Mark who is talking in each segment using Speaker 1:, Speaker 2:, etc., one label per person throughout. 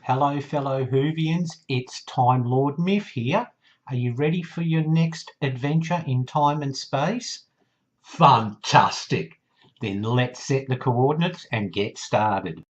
Speaker 1: Hello fellow Whovians, it's Time Lord Myth here. Are you ready for your next adventure in time and space? Fantastic! Then let's set the coordinates and get started.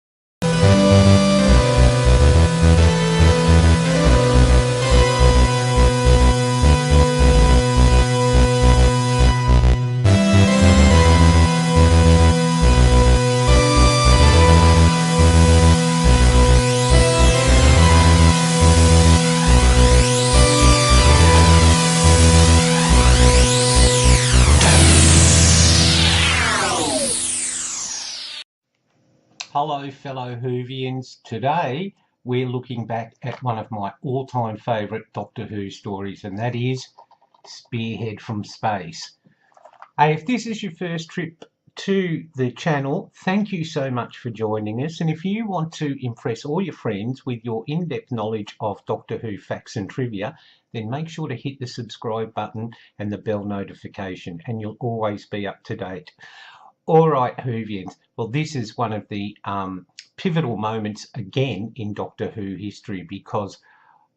Speaker 1: Hello fellow Whovians, today we're looking back at one of my all-time favourite Doctor Who stories, and that is Spearhead from Space. Hey, if this is your first trip to the channel, thank you so much for joining us, and if you want to impress all your friends with your in-depth knowledge of Doctor Who facts and trivia, then make sure to hit the subscribe button and the bell notification and you'll always be up to date. Alright Whovians, well this is one of the pivotal moments again in Doctor Who history, because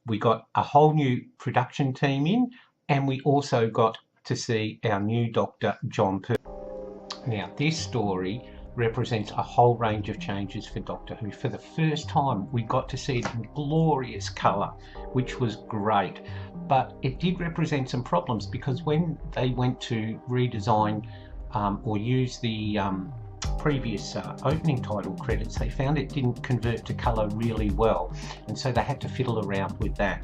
Speaker 1: we got a whole new production team in, and we also got to see our new Doctor, Jon Pertwee. Now this story represents a whole range of changes for Doctor Who. For the first time we got to see it in glorious colour, which was great, but it did represent some problems, because when they went to redesign or use the previous opening title credits, they found it didn't convert to colour really well, and so they had to fiddle around with that.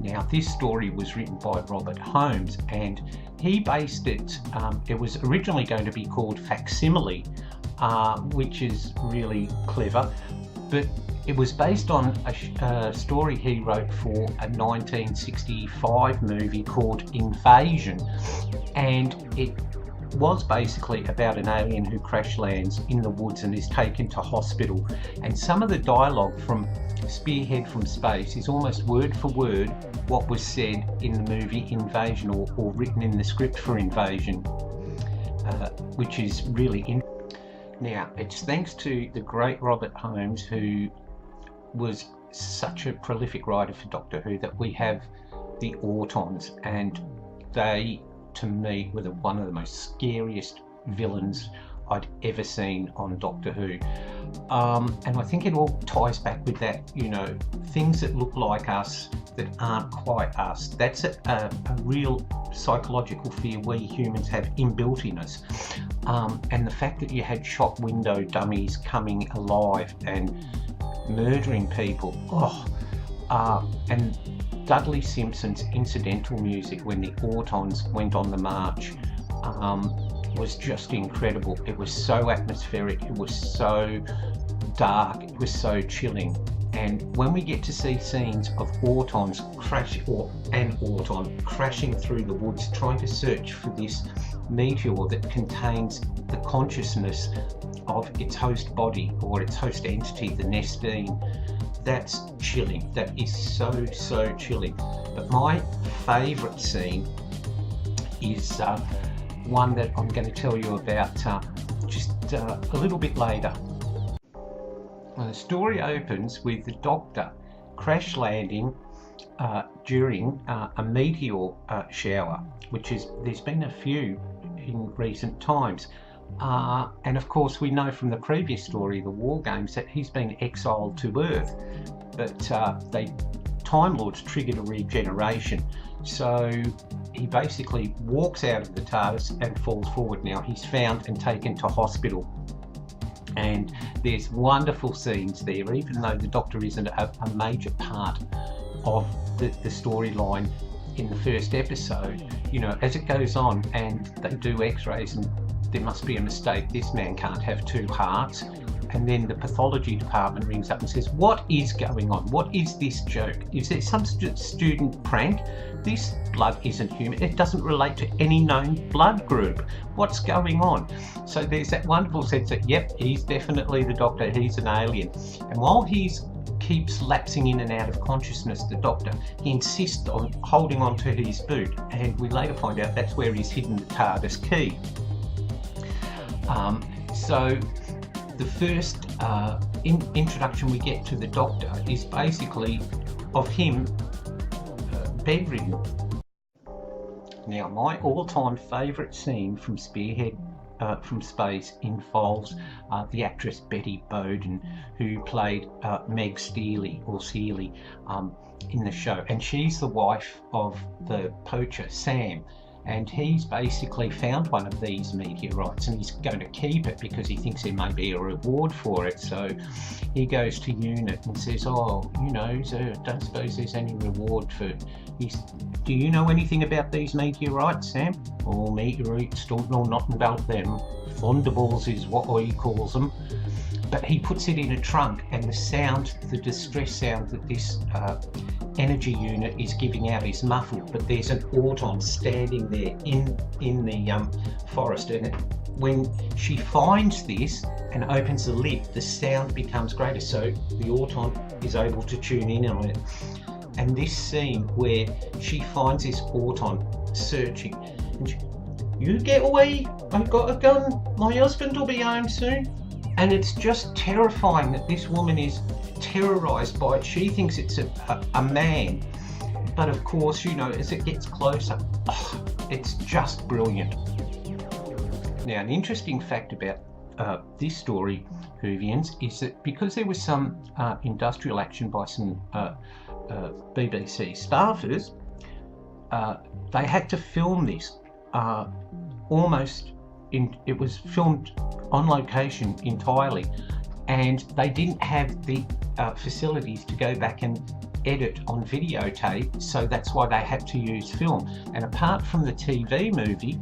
Speaker 1: Now this story was written by Robert Holmes, and he based it, it was originally going to be called Facsimile, which is really clever, but it was based on a story he wrote for a 1965 movie called Invasion, and it was basically about an alien who crash lands in the woods and is taken to hospital, and some of the dialogue from Spearhead from Space is almost word for word what was said in the movie Invasion, or written in the script for Invasion, which is really interesting. Now it's thanks to the great Robert Holmes, who was such a prolific writer for Doctor Who, that we have the Autons, and they to me were one of the most scariest villains I'd ever seen on Doctor Who, and I think it all ties back with that, you know, things that look like us that aren't quite us. That's a real psychological fear we humans have inbuilt in us, and the fact that you had shop window dummies coming alive and murdering people, and Dudley Simpson's incidental music when the Autons went on the march was just incredible. It was so atmospheric, it was so dark, it was so chilling. And when we get to see scenes of Autons an Auton crashing through the woods trying to search for this meteor that contains the consciousness of its host body, or its host entity, the Nestine, that's chilling. That is so chilling. But my favourite scene is one that I'm going to tell you about just a little bit later. The story opens with the Doctor crash landing during a meteor shower, there's been a few in recent times. And of course we know from the previous story, the War Games, that he's been exiled to Earth, but Time Lords triggered a regeneration, so he basically walks out of the TARDIS and falls forward. Now he's found and taken to hospital, and there's wonderful scenes there, even though the Doctor isn't a major part of the storyline in the first episode. You know, as it goes on and they do x-rays, and there must be a mistake, this man can't have two hearts, and then the pathology department rings up and says, what is going on? What is this joke? Is there some student prank? This blood isn't human. It doesn't relate to any known blood group. What's going on? So there's that wonderful sense that, yep, he's definitely the Doctor, he's an alien. And while he keeps lapsing in and out of consciousness, the Doctor, he insists on holding on to his boot, and we later find out that's where he's hidden the TARDIS key. So the first introduction we get to the Doctor is basically of him bedridden. Now, my all-time favourite scene from Spearhead from Space involves the actress Betty Bowden, who played Meg Seeley in the show, and she's the wife of the poacher Sam, and he's basically found one of these meteorites and he's going to keep it because he thinks there may be a reward for it. So he goes to UNIT and says, oh, you know, don't suppose there's any reward for do you know anything about these meteorites, Sam? Oh, meteorites, don't know nothing about them. Thunderballs is what he calls them. But he puts it in a trunk, and the sound, the distress sound that this energy unit is giving out is muffled, but there's an auton standing there in the forest, and when she finds this and opens the lid, the sound becomes greater, so the auton is able to tune in on it. And this scene where she finds this auton searching, and you get away, I've got a gun, my husband will be home soon. And it's just terrifying that this woman is terrorised by it. She thinks it's a man, but of course, you know, as it gets closer, it's just brilliant. Now, an interesting fact about this story, Whovians, is that because there was some industrial action by some BBC staffers, they had to film this it was filmed on location entirely, and they didn't have the facilities to go back and edit on videotape, so that's why they had to use film. And apart from the TV movie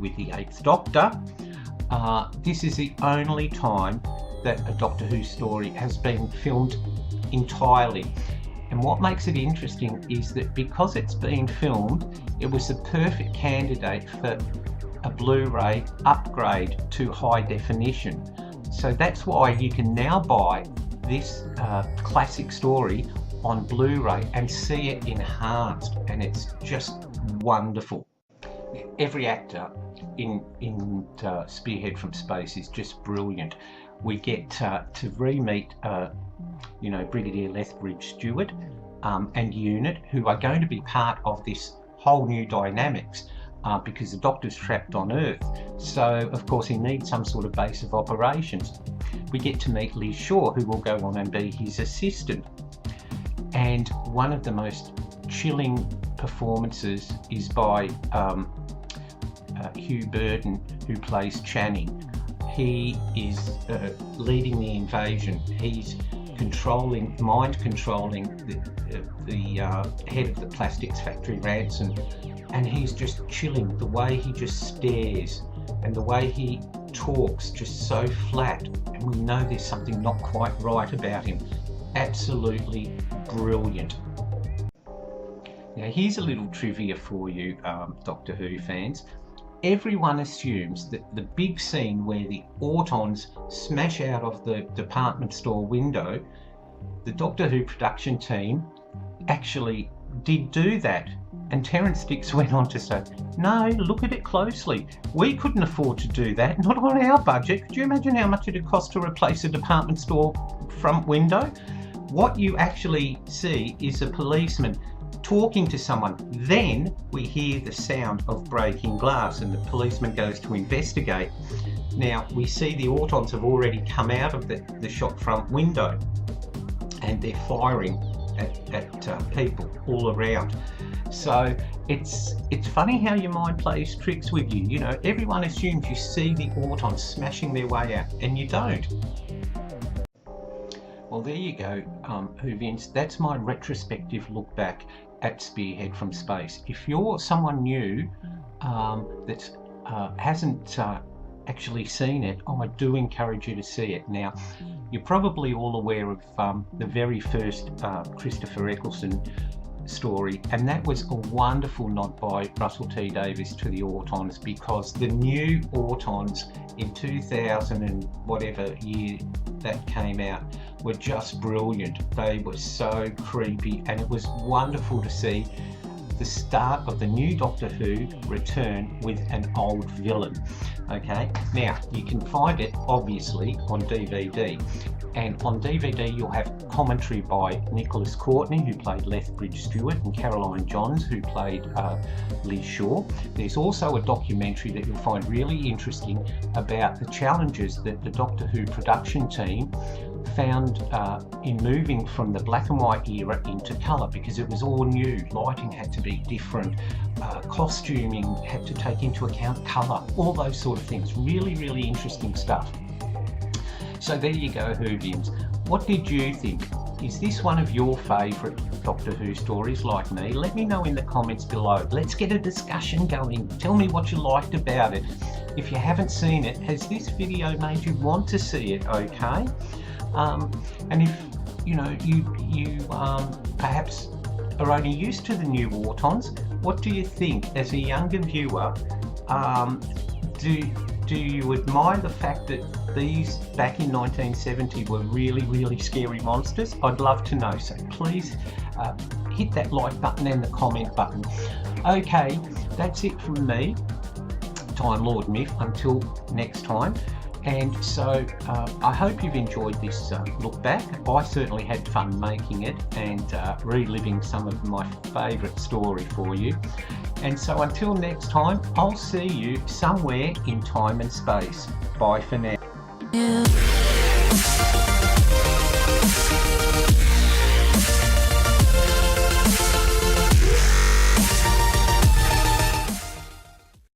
Speaker 1: with the 8th Doctor, this is the only time that a Doctor Who story has been filmed entirely. And what makes it interesting is that because it's been filmed, it was the perfect candidate for a Blu-ray upgrade to high definition. So that's why you can now buy this classic story on Blu-ray and see it enhanced, and it's just wonderful. Every actor in Spearhead from Space is just brilliant. We get to re-meet Brigadier Lethbridge Stewart and UNIT, who are going to be part of this whole new dynamics. Because the Doctor's trapped on Earth, so of course he needs some sort of base of operations. We get to meet Liz Shaw, who will go on and be his assistant, and one of the most chilling performances is by Hugh Burton, who plays Channing. He is leading the invasion. He's mind controlling the head of the plastics factory, Ransom, and he's just chilling. The way he just stares and the way he talks, just so flat, and we know there's something not quite right about him. Absolutely brilliant. Now, here's a little trivia for you, Doctor Who fans. Everyone assumes that the big scene where the Autons smash out of the department store window, the Doctor Who production team actually did do that. And Terence Dix went on to say, no, look at it closely. We couldn't afford to do that, not on our budget. Could you imagine how much it'd cost to replace a department store front window? What you actually see is a policeman talking to someone. Then we hear the sound of breaking glass, and the policeman goes to investigate. Now, we see the Autons have already come out of the shop front window, and they're firing at people all around. So it's funny how your mind plays tricks with you. You know, everyone assumes you see the Autons smashing their way out, and you don't. Well, there you go, Whovians. That's my retrospective look back at Spearhead from Space. If you're someone new that hasn't actually seen it, I do encourage you to see it. Now, you're probably all aware of the very first Christopher Eccleston story, and that was a wonderful nod by Russell T Davies to the Autons, because the new Autons in 2000 and whatever year that came out were just brilliant. They were so creepy, and it was wonderful to see the start of the new Doctor Who return with an old villain. Okay, now you can find it obviously on DVD, And on DVD you'll have commentary by Nicholas Coutney, who played Lethbridge Stewart, and Caroline Johns, who played Liz Shaw. There's also a documentary that you'll find really interesting about the challenges that the Doctor Who production team found in moving from the black and white era into colour, because it was all new. Lighting had to be different, costuming had to take into account colour, all those sort of things. Really, really interesting stuff. So there you go, Whovians. What did you think? Is this one of your favourite Doctor Who stories like me? Let me know in the comments below. Let's get a discussion going. Tell me what you liked about it. If you haven't seen it, has this video made you want to see it? Okay. And if you perhaps are only used to the new Autons, what do you think as a younger viewer? Do you admire the fact that these back in 1970 were really, really scary monsters? I'd love to know, so please hit that like button and the comment button. Okay, that's it from me, Time Lord Myth, until next time. And so I hope you've enjoyed this look back. I certainly had fun making it and reliving some of my favourite story for you. And so until next time, I'll see you somewhere in time and space. Bye for now.